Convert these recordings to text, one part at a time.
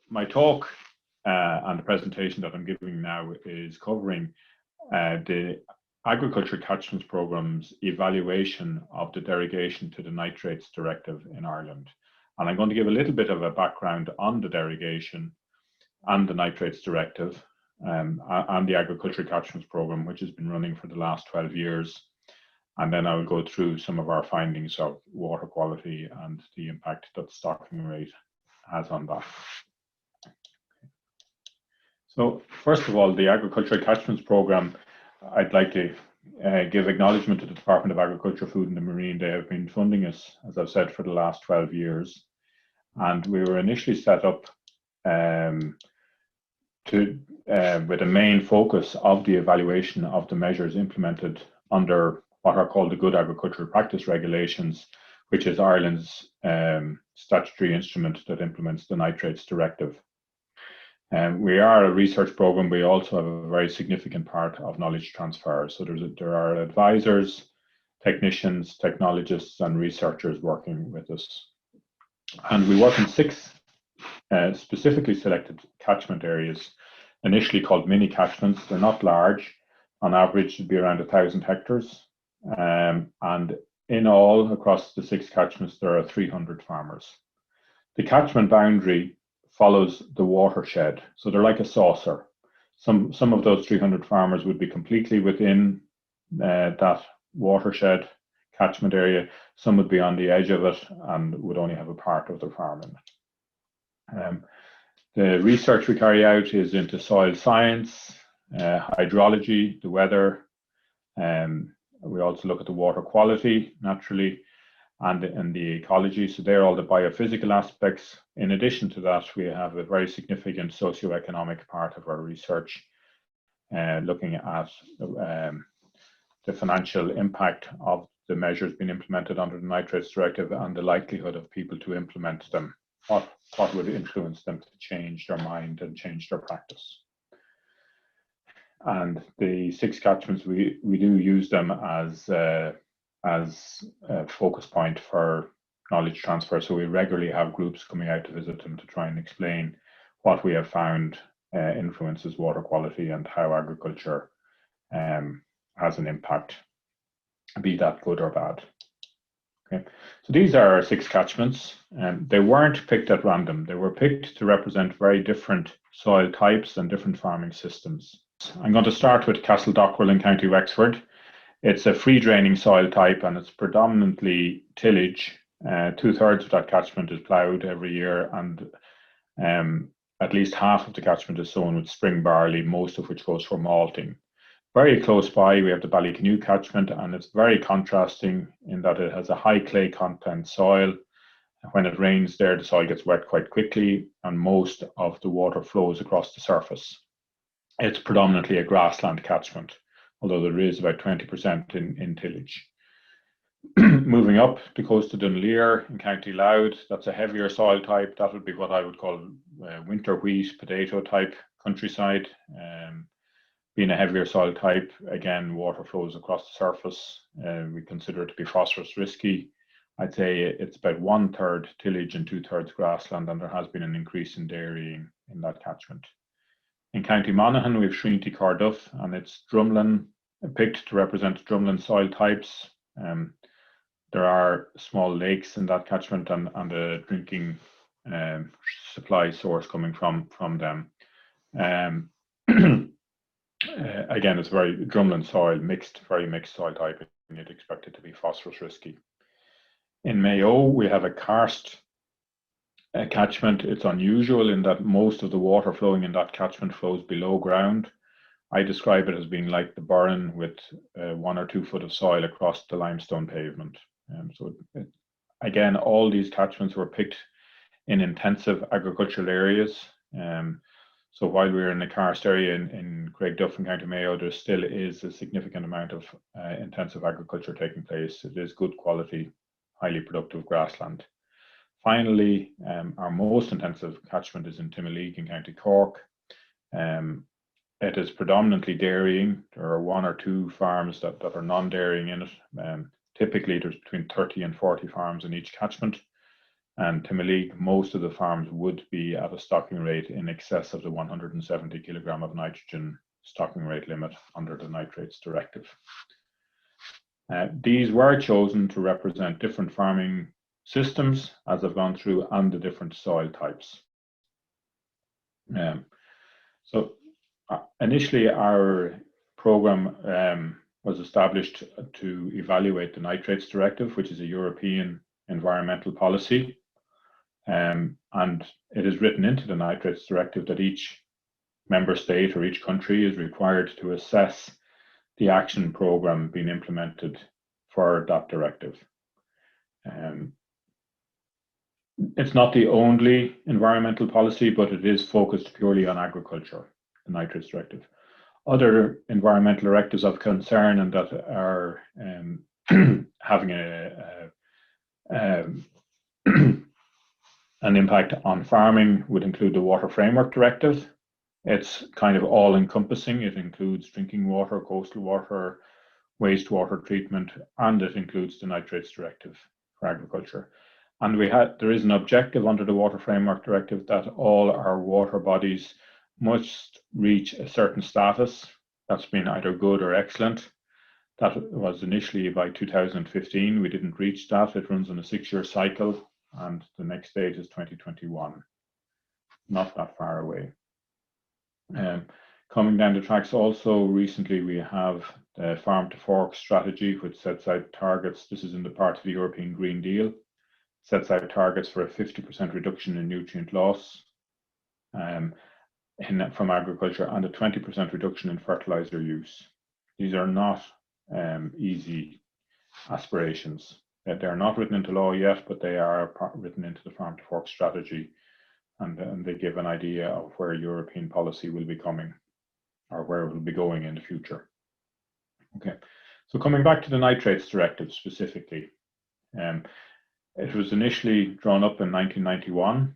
my talk and the presentation that I'm giving now is covering the Agriculture Catchments Programme's evaluation of the derogation to the Nitrates Directive in Ireland. And I'm going to give a little bit of a background on the derogation and the Nitrates Directive and the Agriculture Catchments Programme, which has been running for the last 12 years. And then I will go through some of our findings of water quality and the impact that the stocking rate has on that. So first of all, the Agriculture Catchments Programme, I'd like to give acknowledgement to the Department of Agriculture, Food and the Marine. They have been funding us, as I've said, for the last 12 years. And we were initially set up with a main focus of the evaluation of the measures implemented under what are called the Good Agricultural Practice Regulations, which is Ireland's statutory instrument that implements the Nitrates Directive. We are a research programme. We also have a very significant part of knowledge transfer. So there are advisors, technicians, technologists, and researchers working with us. And we work in 6 specifically selected catchment areas, initially called mini catchments. They're not large. On average, it'd be around 1,000 hectares. And in all, across the 6 catchments, there are 300 farmers. The catchment boundary follows the watershed, so they're like a saucer. Some of those 300 farmers would be completely within that watershed catchment area. Some would be on the edge of it and would only have a part of their farm in it. The research we carry out is into soil science, hydrology, the weather. We also look at the water quality, naturally, and the ecology. So they're all the biophysical aspects. In addition to that, we have a very significant socioeconomic part of our research, looking at the financial impact of the measures being implemented under the Nitrates Directive and the likelihood of people to implement them. What would influence them to change their mind and change their practice? And the 6 catchments, we do use them as a focus point for knowledge transfer. So we regularly have groups coming out to visit them to try and explain what we have found influences water quality and how agriculture has an impact, be that good or bad. Okay, so these are our 6 catchments, and they weren't picked at random. They were picked to represent very different soil types and different farming systems. I'm going to start with Castledockwell in County Wexford. It's a free draining soil type and it's predominantly tillage. 2/3 of that catchment is ploughed every year, and at least half of the catchment is sown with spring barley, most of which goes for malting. Very close by, we have the Ballycanoe catchment, and it's very contrasting in that it has a high clay content soil. When it rains there, the soil gets wet quite quickly, and most of the water flows across the surface. It's predominantly a grassland catchment, although there is about 20% in tillage. Moving up the coast to Dunleer in County Louth, that's a heavier soil type. That would be what I would call winter wheat, potato type countryside. Being a heavier soil type, again, water flows across the surface. We consider it to be phosphorus risky. I'd say it's about 1/3 tillage and 2/3 grassland, and there has been an increase in dairying in that catchment. In County Monaghan, we have Shreenty Carduff, and it's drumlin, picked to represent drumlin soil types. There are small lakes in that catchment and a drinking supply source coming from them. Again, it's very drumlin soil, very mixed soil type, and you'd expect it to be phosphorus risky. In Mayo, we have a karst catchment. It's unusual in that most of the water flowing in that catchment flows below ground. I describe it as being like the burren with 1 or 2 foot of soil across the limestone pavement. Again, all these catchments were picked in intensive agricultural areas. So while we're in the karst area in Craigduff and County Mayo, there still is a significant amount of intensive agriculture taking place. It is good quality, highly productive grassland. Finally, our most intensive catchment is in Timoleague in County Cork. It is predominantly dairying. There are 1 or 2 farms that are non-dairying in it. Typically, there's between 30 and 40 farms in each catchment. And Timoleague, most of the farms would be at a stocking rate in excess of the 170 kilogram of nitrogen stocking rate limit under the Nitrates Directive. These were chosen to represent different farming systems as I've gone through, and the different soil types. Initially our program was established to evaluate the Nitrates Directive, which is a European environmental policy. And it is written into the Nitrates Directive that each member state or each country is required to assess the action program being implemented for that directive. It's not the only environmental policy, but it is focused purely on agriculture, the Nitrates Directive. Other environmental directives of concern and that are having an impact on farming would include the Water Framework Directive. It's kind of all-encompassing. It includes drinking water, coastal water, wastewater treatment, and it includes the Nitrates Directive for agriculture. And there is an objective under the Water Framework Directive that all our water bodies must reach a certain status that's been either good or excellent. That was initially by 2015. We didn't reach that. It runs on a 6-year cycle, and the next date is 2021. Not that far away. Coming down the tracks also, recently we have the Farm to Fork strategy, which sets out targets. This is in the part of the European Green Deal. Sets out targets for a 50% reduction in nutrient loss from agriculture and a 20% reduction in fertilizer use. These are not easy aspirations. They're not written into law yet, but they are written into the Farm to Fork strategy, and they give an idea of where European policy will be coming, or where it will be going in the future. Okay, so coming back to the Nitrates Directive specifically, it was initially drawn up in 1991,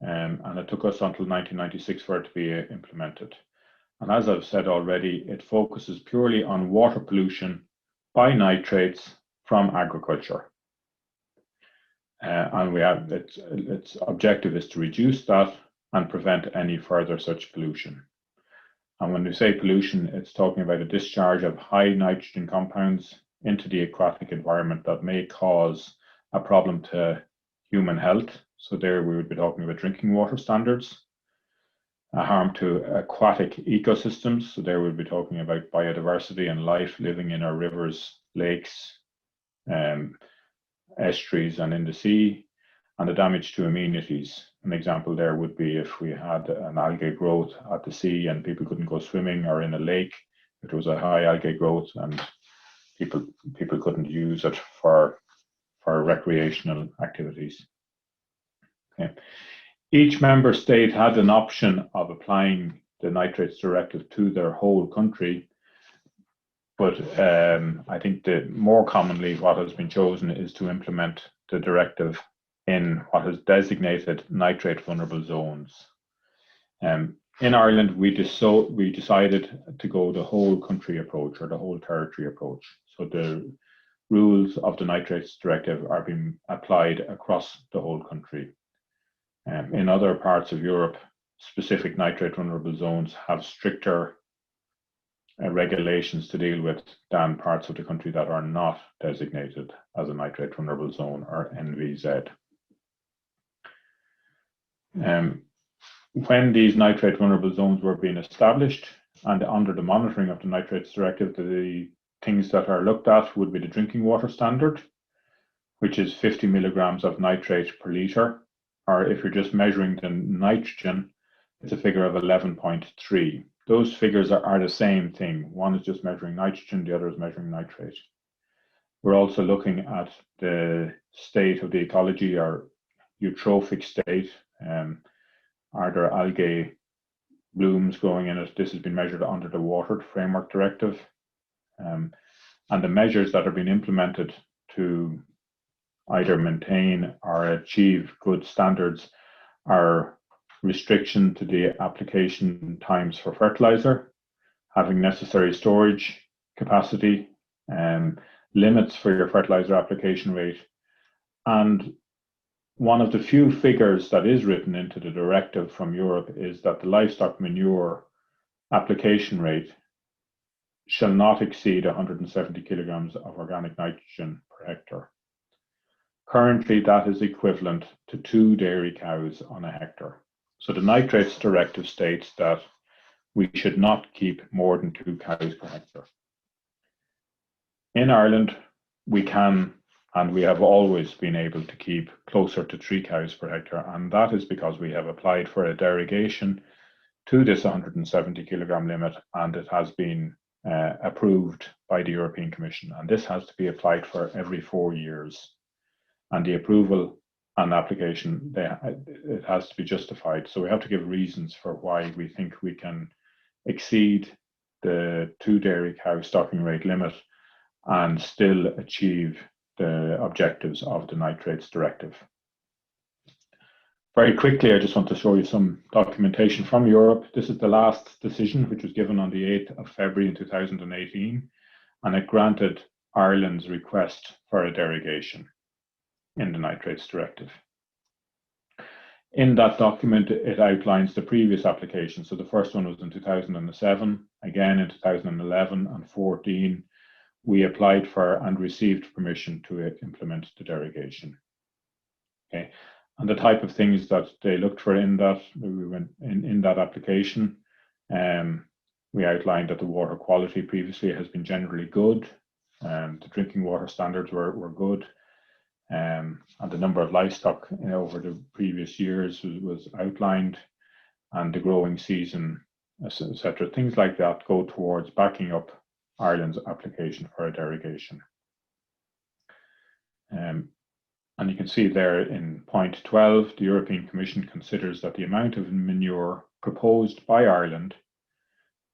and it took us until 1996 for it to be implemented. And as I've said already, it focuses purely on water pollution by nitrates from agriculture. And its objective is to reduce that and prevent any further such pollution. And when we say pollution, it's talking about a discharge of high nitrogen compounds into the aquatic environment that may cause a problem to human health. So there we would be talking about drinking water standards, a harm to aquatic ecosystems. So there we'd be talking about biodiversity and life living in our rivers, lakes, estuaries and in the sea, and the damage to amenities. An example there would be if we had an algae growth at the sea and people couldn't go swimming, or in a lake, if there was a high algae growth and people couldn't use it for recreational activities. Okay. Each member state had an option of applying the Nitrates Directive to their whole country, but I think that more commonly what has been chosen is to implement the directive in what is designated nitrate vulnerable zones. In Ireland, we decided to go the whole country approach, or the whole territory approach. So the rules of the Nitrates Directive are being applied across the whole country. In other parts of Europe, specific nitrate vulnerable zones have stricter regulations to deal with than parts of the country that are not designated as a nitrate vulnerable zone, or NVZ. When these nitrate vulnerable zones were being established, and under the monitoring of the Nitrates Directive, the things that are looked at would be the drinking water standard, which is 50 milligrams of nitrate per litre, or if you're just measuring the nitrogen, it's a figure of 11.3. Those figures are the same thing. One is just measuring nitrogen, the other is measuring nitrate. We're also looking at the state of the ecology, or eutrophic state. Are there algae blooms growing in it? This has been measured under the Water Framework Directive. And the measures that are being implemented to either maintain or achieve good standards are restriction to the application times for fertilizer, having necessary storage capacity, limits for your fertilizer application rate, and One of the few figures that is written into the directive from Europe is that the livestock manure application rate shall not exceed 170 kilograms of organic nitrogen per hectare. Currently, that is equivalent to 2 dairy cows on a hectare. So the Nitrates Directive states that we should not keep more than 2 cows per hectare. In Ireland, we can, and we have always been able to keep closer to 3 cows per hectare, and that is because we have applied for a derogation to this 170 kilogram limit, and it has been approved by the European Commission, and this has to be applied for every 4 years. And the approval and application, it has to be justified. So we have to give reasons for why we think we can exceed the 2 dairy cow stocking rate limit and still achieve the objectives of the Nitrates Directive. Very quickly, I just want to show you some documentation from Europe. This is the last decision, which was given on the 8th of February in 2018, and it granted Ireland's request for a derogation in the Nitrates Directive. In that document, it outlines the previous application. So the first one was in 2007, again in 2011 and 14, we applied for and received permission to implement the derogation. Okay, and the type of things that they looked for in that, in that application, we outlined that the water quality previously has been generally good, the drinking water standards were good, and the number of livestock over the previous years was outlined, and the growing season, etc. Things like that go towards backing up Ireland's application for a derogation. And you can see there in point 12, the European Commission considers that the amount of manure proposed by Ireland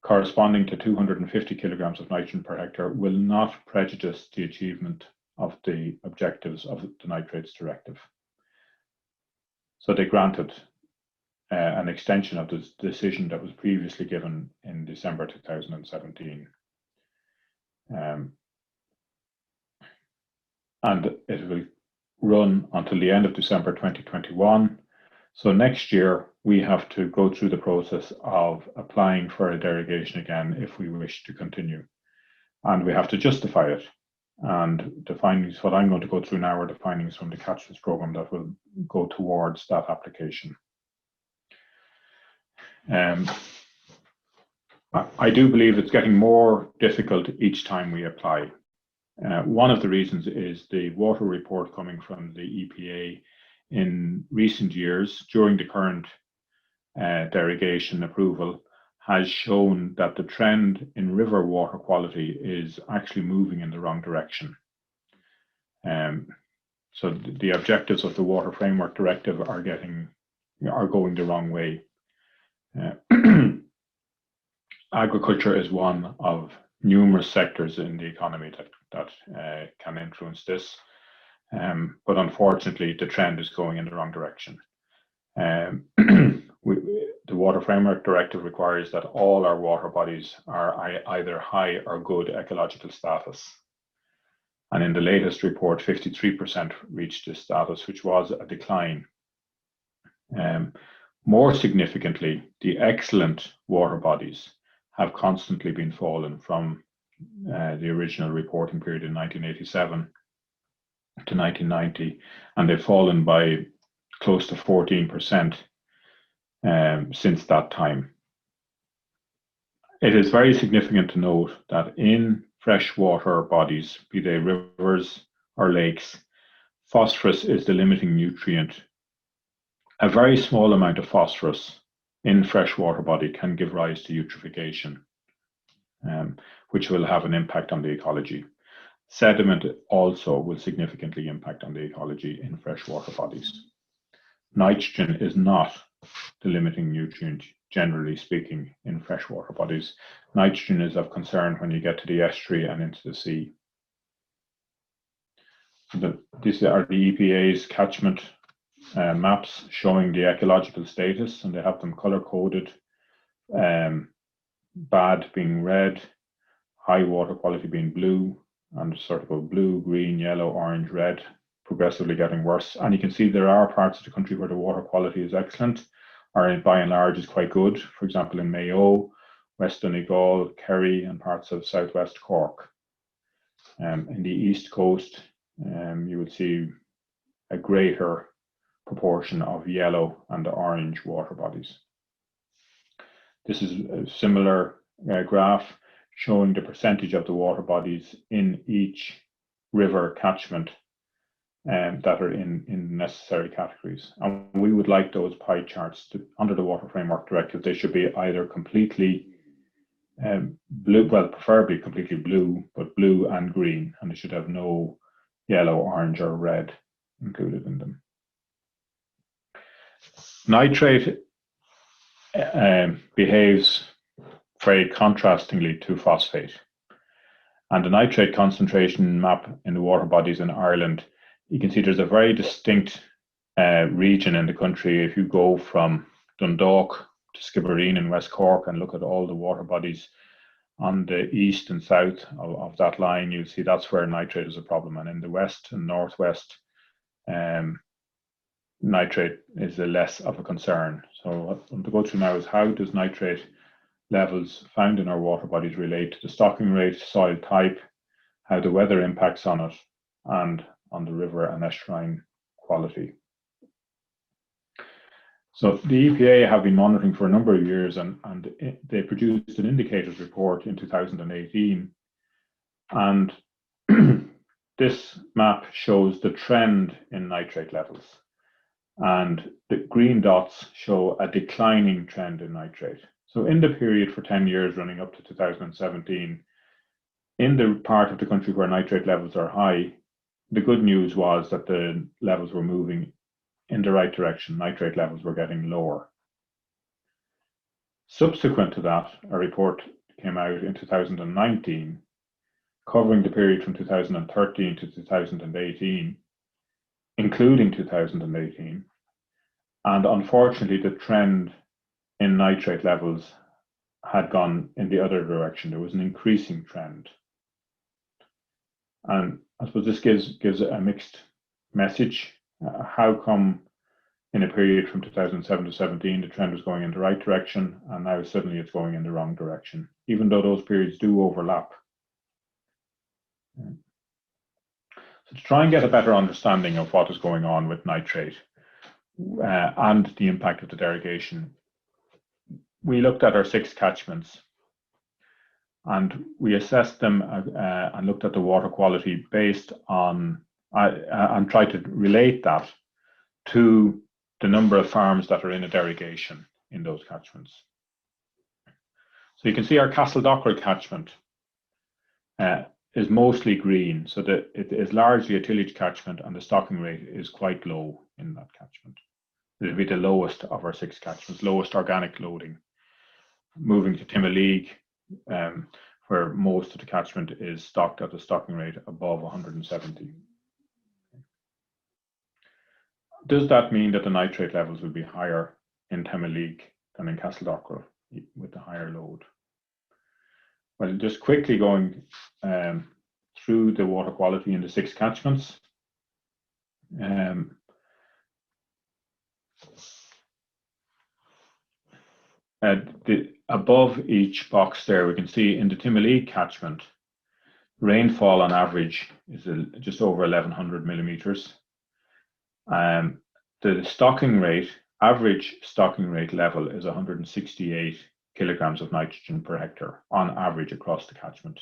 corresponding to 250 kilograms of nitrogen per hectare will not prejudice the achievement of the objectives of the Nitrates Directive. So they granted an extension of the decision that was previously given in December 2017. And it will run until the end of December 2021. So next year, we have to go through the process of applying for a derogation again if we wish to continue. And we have to justify it. And the findings, what I'm going to go through now, are the findings from the Catchments program that will go towards that application. I do believe it's getting more difficult each time we apply. One of the reasons is the water report coming from the EPA in recent years during the current derogation approval has shown that the trend in river water quality is actually moving in the wrong direction. So the objectives of the Water Framework Directive are going the wrong way. Agriculture is one of numerous sectors in the economy that can influence this, but unfortunately the trend is going in the wrong direction. The Water Framework Directive requires that all our water bodies are either high or good ecological status. And in the latest report, 53% reached this status, which was a decline. More significantly, the excellent water bodies have constantly been fallen from the original reporting period in 1987 to 1990, and they've fallen by close to 14% since that time. It is very significant to note that in freshwater bodies, be they rivers or lakes, phosphorus is the limiting nutrient. A very small amount of phosphorus in freshwater body can give rise to eutrophication, which will have an impact on the ecology. Sediment also will significantly impact on the ecology in freshwater bodies. Nitrogen is not the limiting nutrient, generally speaking, in freshwater bodies. Nitrogen is of concern when you get to the estuary and into the sea. These are the EPA's catchment maps showing the ecological status, and they have them color-coded, bad being red, high water quality being blue, and sort of a blue, green, yellow, orange, red progressively getting worse. And you can see there are parts of the country where the water quality is excellent, or by and large is quite good. For example, in Mayo, West Donegal, Kerry, and parts of southwest Cork. In the east coast, you would see a greater proportion of yellow and orange water bodies. This is a similar graph showing the percentage of the water bodies in each river catchment that are in necessary categories. And we would like those pie charts to, under the Water Framework Directive, they should be either completely blue, well, preferably completely blue, but blue and green, and they should have no yellow, orange, or red included in them. Nitrate behaves very contrastingly to phosphate. And the nitrate concentration map in the water bodies in Ireland, you can see there's a very distinct region in the country. If you go from Dundalk to Skibbereen in West Cork and look at all the water bodies on the east and south of that line, you'll see that's where nitrate is a problem. And in the west and northwest, nitrate is less of a concern. So what I want to go through now is how does nitrate levels found in our water bodies relate to the stocking rate, soil type, how the weather impacts on it, and on the river and estuarine quality. So the EPA have been monitoring for a number of years, and they produced an indicators report in 2018. And this map shows the trend in nitrate levels. And the green dots show a declining trend in nitrate. So in the period for 10 years running up to 2017, in the part of the country where nitrate levels are high, the good news was that the levels were moving in the right direction. Nitrate levels were getting lower. Subsequent to that, a report came out in 2019, covering the period from 2013 to 2018, including 2018. And unfortunately, the trend in nitrate levels had gone in the other direction. There was an increasing trend. And I suppose this gives a mixed message. How come in a period from 2007 to 17, the trend was going in the right direction, and now suddenly it's going in the wrong direction, even though those periods do overlap? So to try and get a better understanding of what is going on with nitrate and the impact of the derogation, we looked at our 6 catchments and we assessed them and looked at the water quality based on and tried to relate that to the number of farms that are in a derogation in those catchments. So you can see our Castledockrell catchment is mostly green, so that it is largely a tillage catchment and the stocking rate is quite low in that catchment. It'll be the lowest of our 6 catchments, lowest organic loading. Moving to Timoleague, where most of the catchment is stocked at a stocking rate above 170. Does that mean that the nitrate levels will be higher in Timoleague than in Castledockrell with the higher load? Well, just quickly going through the water quality in the 6 catchments. Above each box there, we can see in the Timoleague catchment, rainfall on average is just over 1,100 millimeters. The stocking rate, average stocking rate level is 168 kilograms of nitrogen per hectare on average across the catchment.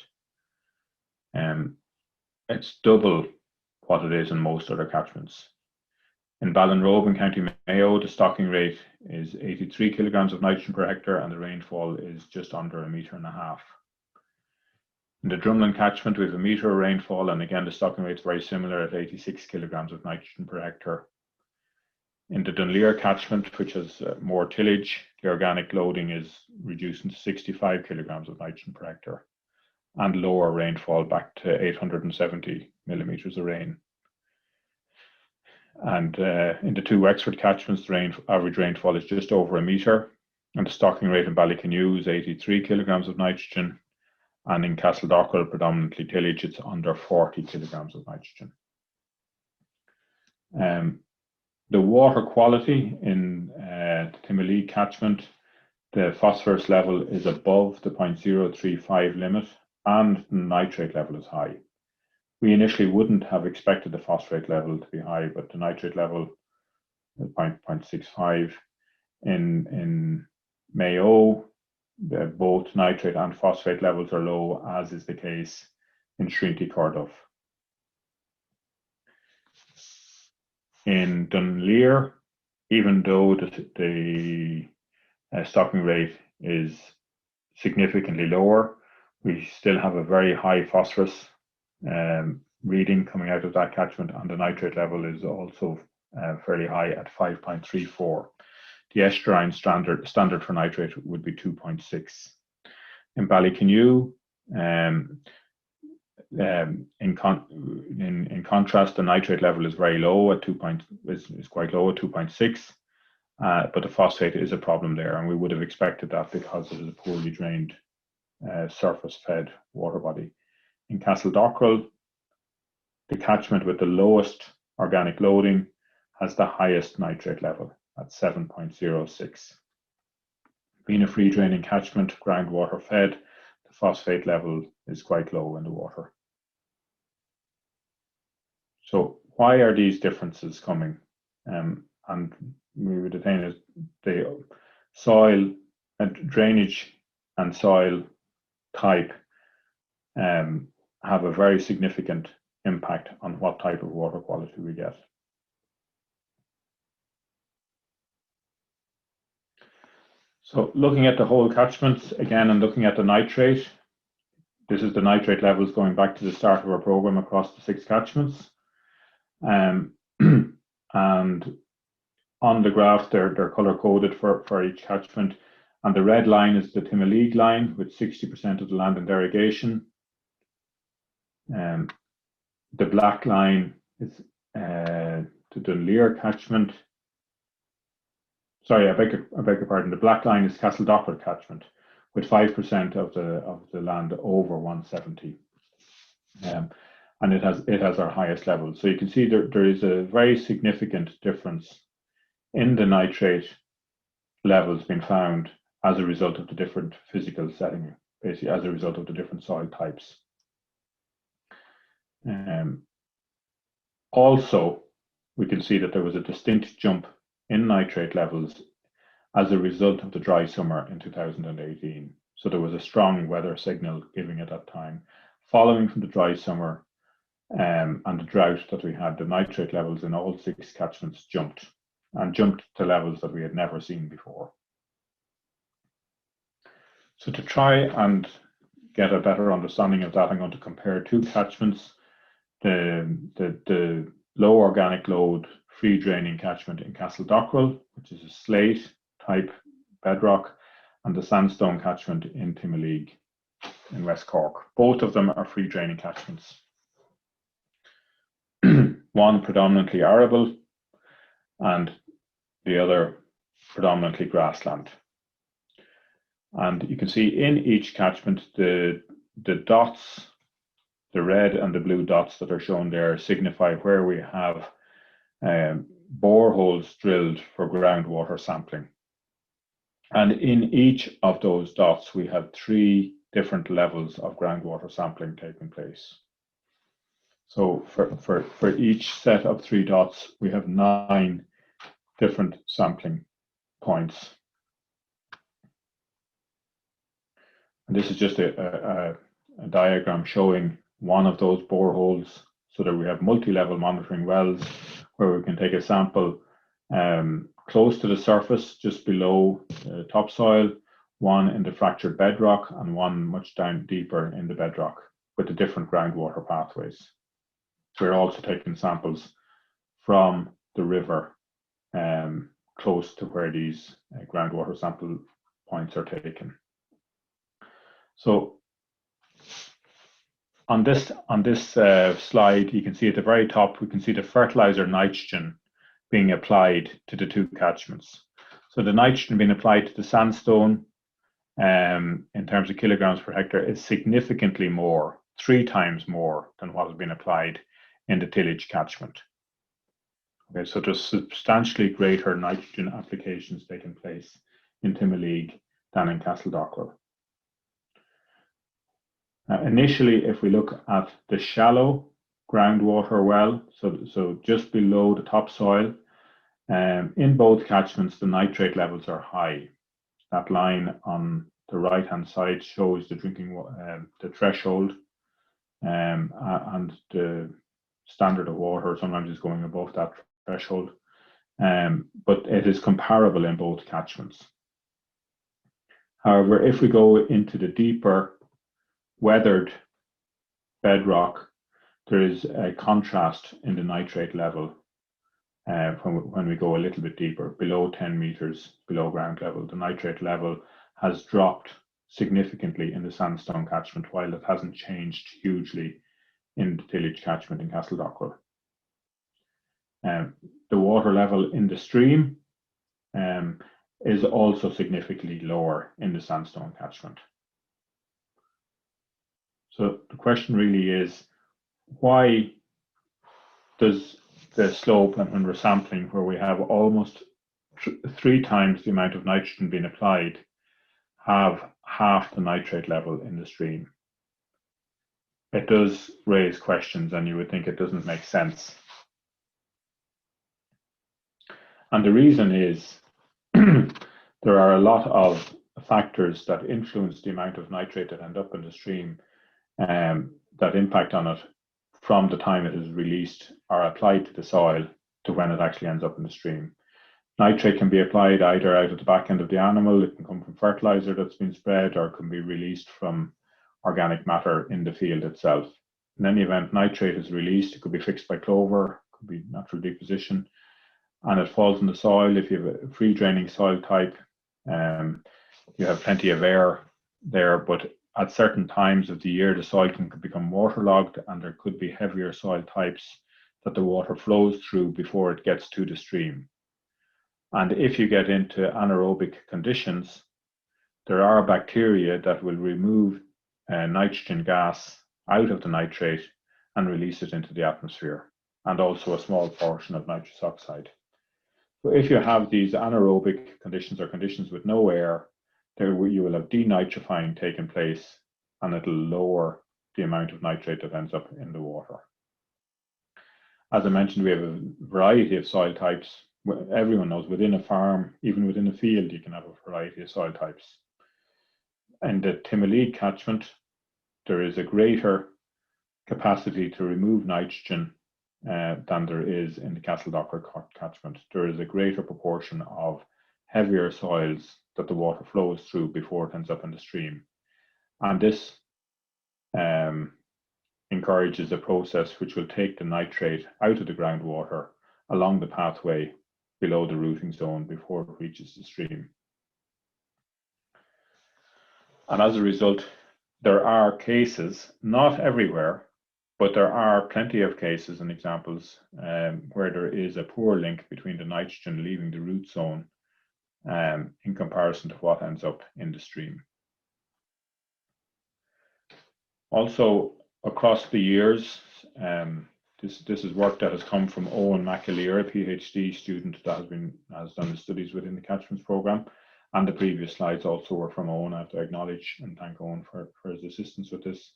It's double what it is in most other catchments. In Ballinrobe in County Mayo, the stocking rate is 83 kilograms of nitrogen per hectare and the rainfall is just under 1.5 meters. In the Drumlin catchment, we have 1 meter of rainfall, and again, the stocking rate is very similar at 86 kilograms of nitrogen per hectare. In the Dunleer catchment, which has more tillage, the organic loading is reducing to 65 kilograms of nitrogen per hectare and lower rainfall back to 870 millimeters of rain. And in the 2 Wexford catchments, the average rainfall is just over 1 meter, and the stocking rate in Ballycanoe is 83 kilograms of nitrogen, and in Castledockrell, predominantly tillage, it's under 40 kilograms of nitrogen. The water quality in the Timoleague catchment, the phosphorus level is above the 0.035 limit and the nitrate level is high. We initially wouldn't have expected the phosphate level to be high, but the nitrate level is 0.65. In Mayo, both nitrate and phosphate levels are low, as is the case in Srinty Corduff. In Dunleer, even though the stocking rate is significantly lower, we still have a very high phosphorus reading coming out of that catchment, and the nitrate level is also fairly high at 5.34. The estuarine standard for nitrate would be 2.6. In Ballycanoe, in contrast, the nitrate level is very low at is quite low at 2.6, but the phosphate is a problem there, and we would have expected that because it is a poorly drained surface-fed water body. In Castledockrell, the catchment with the lowest organic loading has the highest nitrate level at 7.06. Being a free draining catchment, groundwater fed, the phosphate level is quite low in the water. So why are these differences coming? And we would attain is the soil and drainage and soil type have a very significant impact on what type of water quality we get. So looking at the whole catchments again and looking at the nitrate, this is the nitrate levels going back to the start of our program across the 6 catchments. And on the graph, they're color coded for each catchment. And the red line is the Timoleague line with 60% of the land in derogation. The black line is the Dunleer catchment. Sorry, I beg your pardon. The black line is Castledockrell catchment with 5% of the land over 170. And it has our highest level. So you can see there is a very significant difference in the nitrate levels being found as a result of the different physical setting, basically as a result of the different soil types. Also, we can see that there was a distinct jump in nitrate levels as a result of the dry summer in 2018. So there was a strong weather signal giving at that time. Following from the dry summer and the drought that we had, the nitrate levels in all 6 catchments jumped to levels that we had never seen before. So to try and get a better understanding of that, I'm going to compare 2 catchments, the low organic load free draining catchment in Castledockrell, which is a slate type bedrock, and the sandstone catchment in Timoleague in West Cork. Both of them are free draining catchments. One predominantly arable and the other predominantly grassland. And you can see in each catchment the dots, the red and the blue dots that are shown there signify where we have boreholes drilled for groundwater sampling. And in each of those dots, we have 3 different levels of groundwater sampling taking place. So for each set of 3 dots, we have 9 different sampling points. And this is just a diagram showing one of those boreholes, so that we have multi-level monitoring wells where we can take a sample close to the surface, just below topsoil, one in the fractured bedrock, and one much down deeper in the bedrock with the different groundwater pathways. We're also taking samples from the river close to where these groundwater sample points are taken. So on this slide, you can see at the very top, we can see the fertilizer nitrogen being applied to the 2 catchments. So the nitrogen being applied to the sandstone in terms of kilograms per hectare is significantly more, 3 times more than what has been applied in the tillage catchment. Okay, so there's substantially greater nitrogen applications taking place in Timoleague than in Castledockrell. Initially, if we look at the shallow groundwater well, so just below the topsoil, in both catchments, the nitrate levels are high. That line on the right-hand side shows the the threshold, and the standard of water sometimes is going above that threshold, but it is comparable in both catchments. However, if we go into the deeper weathered bedrock, there is a contrast in the nitrate level when we go a little bit deeper, below 10 meters below ground level. The nitrate level has dropped significantly in the sandstone catchment, while it hasn't changed hugely in the tillage catchment in Castledockrell. The water level in the stream is also significantly lower in the sandstone catchment. So the question really is, why does the slope, and when we're sampling, where we have almost 3 times the amount of nitrogen being applied, have half the nitrate level in the stream? It does raise questions, and you would think it doesn't make sense. And the reason is there are a lot of factors that influence the amount of nitrate that end up in the stream, that impact on it from the time it is released or applied to the soil to when it actually ends up in the stream. Nitrate can be applied either out of the back end of the animal, it can come from fertilizer that's been spread, or can be released from organic matter in the field itself. In any event, nitrate is released. It could be fixed by clover, could be natural deposition, and it falls in the soil. If you have a free draining soil type, you have plenty of air there, but at certain times of the year, the soil can become waterlogged, and there could be heavier soil types that the water flows through before it gets to the stream. And if you get into anaerobic conditions, there are bacteria that will remove nitrogen gas out of the nitrate and release it into the atmosphere, and also a small portion of nitrous oxide. So if you have these anaerobic conditions, or conditions with no air, you will have denitrifying taking place, and it'll lower the amount of nitrate that ends up in the water. As I mentioned, we have a variety of soil types. Everyone knows within a farm, even within a field, you can have a variety of soil types. In the Timoleague catchment, there is a greater capacity to remove nitrogen than there is in the Castledockrell catchment. There is a greater proportion of heavier soils that the water flows through before it ends up in the stream. And this encourages a process which will take the nitrate out of the groundwater along the pathway below the rooting zone before it reaches the stream. And as a result, there are cases, not everywhere, but there are plenty of cases and examples where there is a poor link between the nitrogen leaving the root zone in comparison to what ends up in the stream. Also, across the years, this is work that has come from Owen McAleer, a PhD student that has done the studies within the Catchments program, and the previous slides also were from Owen. I have to acknowledge and thank Owen for his assistance with this.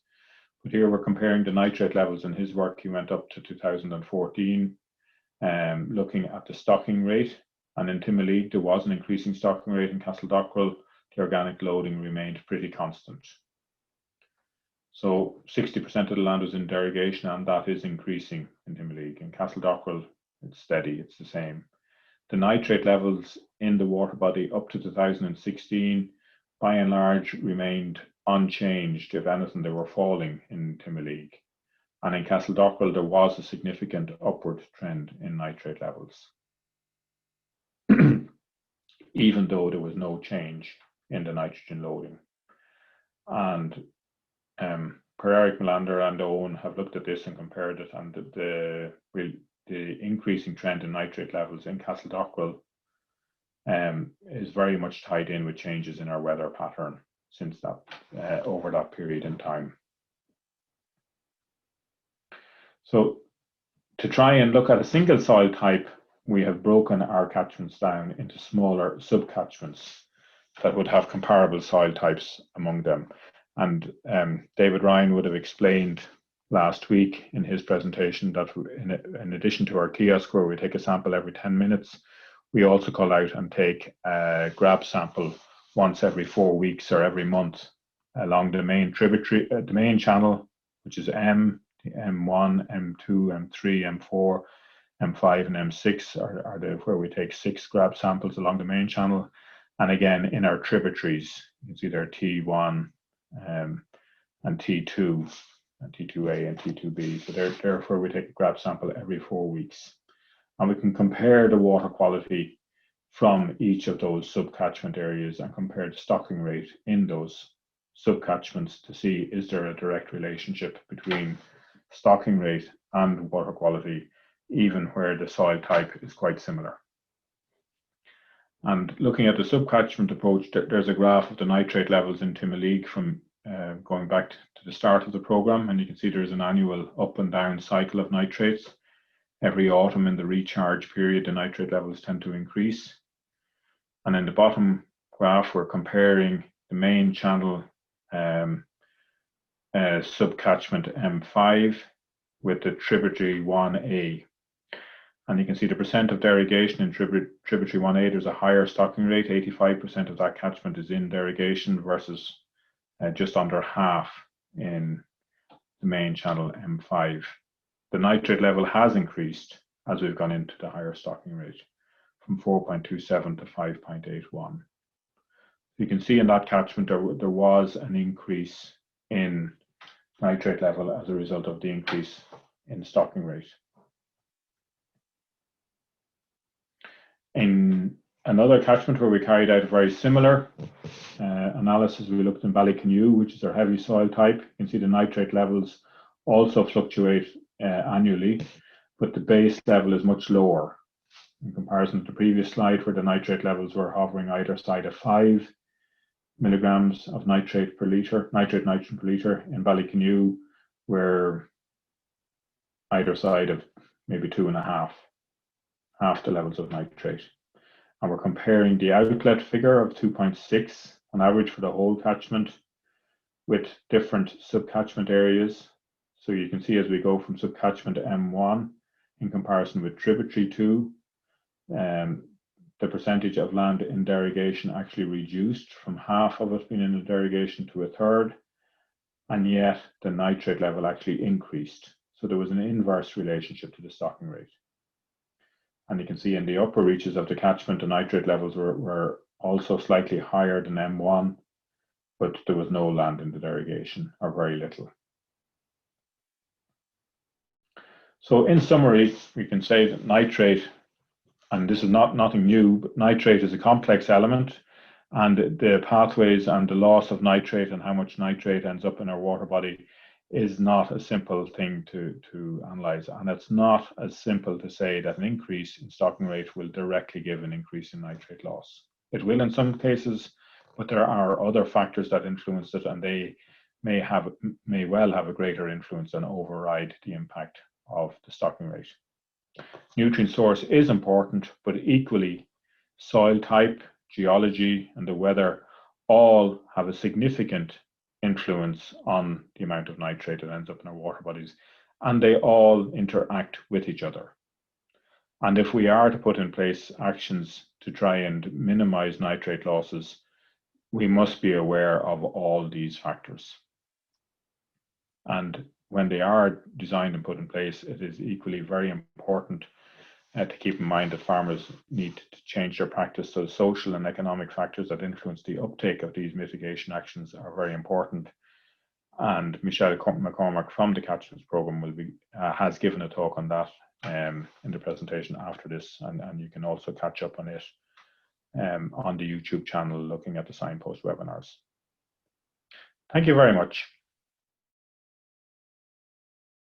But here we're comparing the nitrate levels in his work. He went up to 2014, looking at the stocking rate. And in Timoleague, there was an increasing stocking rate. In Castledockrell, the organic loading remained pretty constant. So 60% of the land was in derogation, and that is increasing in Timoleague. In Castledockrell, it's steady, it's the same. The nitrate levels in the water body up to 2016, by and large, remained unchanged. If anything, they were falling in Timoleague. And in Castledockrell, there was a significant upward trend in nitrate levels, even though there was no change in the nitrogen loading. And Per-Eric Melander and Owen have looked at this and compared it, and the increasing trend in nitrate levels in Castledockrell is very much tied in with changes in our weather pattern since that over that period in time. So to try and look at a single soil type we have broken our catchments down into smaller sub-catchments that would have comparable soil types among them. And David Ryan would have explained last week in his presentation that in addition to our kiosk where we take a sample every 10 minutes, we also call out and take a grab sample once every 4 weeks or every month along the main tributary, the main channel, which is M1, M2, M3, M4, M5 and M6 are where we take 6 grab samples along the main channel. And again, in our tributaries, you can see there T1 and T2, and T2A and T2B. So they're where we take a grab sample every 4 weeks. And we can compare the water quality from each of those sub-catchment areas and compare the stocking rate in those sub-catchments to see is there a direct relationship between stocking rate and water quality, even where the soil type is quite similar. And looking at the sub-catchment approach, there's a graph of the nitrate levels in Timoleague from going back to the start of the program, and you can see there's an annual up and down cycle of nitrates. Every autumn in the recharge period, the nitrate levels tend to increase. And in the bottom graph, we're comparing the main channel sub-catchment M5 with the tributary 1A. And you can see the percent of derogation in tributary 1A, there's a higher stocking rate. 85% of that catchment is in derogation versus just under half in the main channel M5. The nitrate level has increased as we've gone into the higher stocking rate from 4.27 to 5.81. You can see in that catchment there was an increase in nitrate level as a result of the increase in stocking rate. In another catchment where we carried out a very similar analysis, we looked in Ballycanoe, which is our heavy soil type. You can see the nitrate levels also fluctuate annually, but the base level is much lower in comparison to the previous slide where the nitrate levels were hovering either side of 5 milligrams of nitrate per litre, nitrogen per litre. In Ballycanoe, we're either side of maybe 2.5, half the levels of nitrate. And we're comparing the outlet figure of 2.6 on average for the whole catchment with different sub-catchment areas. So you can see as we go from sub-catchment M1 in comparison with tributary 2, the percentage of land in derogation actually reduced from half of it being in the derogation to 1/3, and yet the nitrate level actually increased. So there was an inverse relationship to the stocking rate. And you can see in the upper reaches of the catchment, the nitrate levels were also slightly higher than M1, but there was no land in the derogation, or very little. So in summary, we can say that nitrate, and this is nothing new, but nitrate is a complex element, and the pathways and the loss of nitrate and how much nitrate ends up in our water body is not a simple thing to analyze. And it's not as simple to say that an increase in stocking rate will directly give an increase in nitrate loss. It will in some cases, but there are other factors that influence it, and they may well have a greater influence and override the impact of the stocking rate. Nutrient source is important, but equally soil type, geology, and the weather all have a significant influence on the amount of nitrate that ends up in our water bodies, and they all interact with each other. And if we are to put in place actions to try and minimize nitrate losses, we must be aware of all these factors. And when they are designed and put in place, it is equally very important to keep in mind that farmers need to change their practice. So social and economic factors that influence the uptake of these mitigation actions are very important. And Michelle McCormack from the Catchments program has given a talk on that in the presentation after this, and you can also catch up on it on the YouTube channel looking at the Signpost webinars. Thank you very much.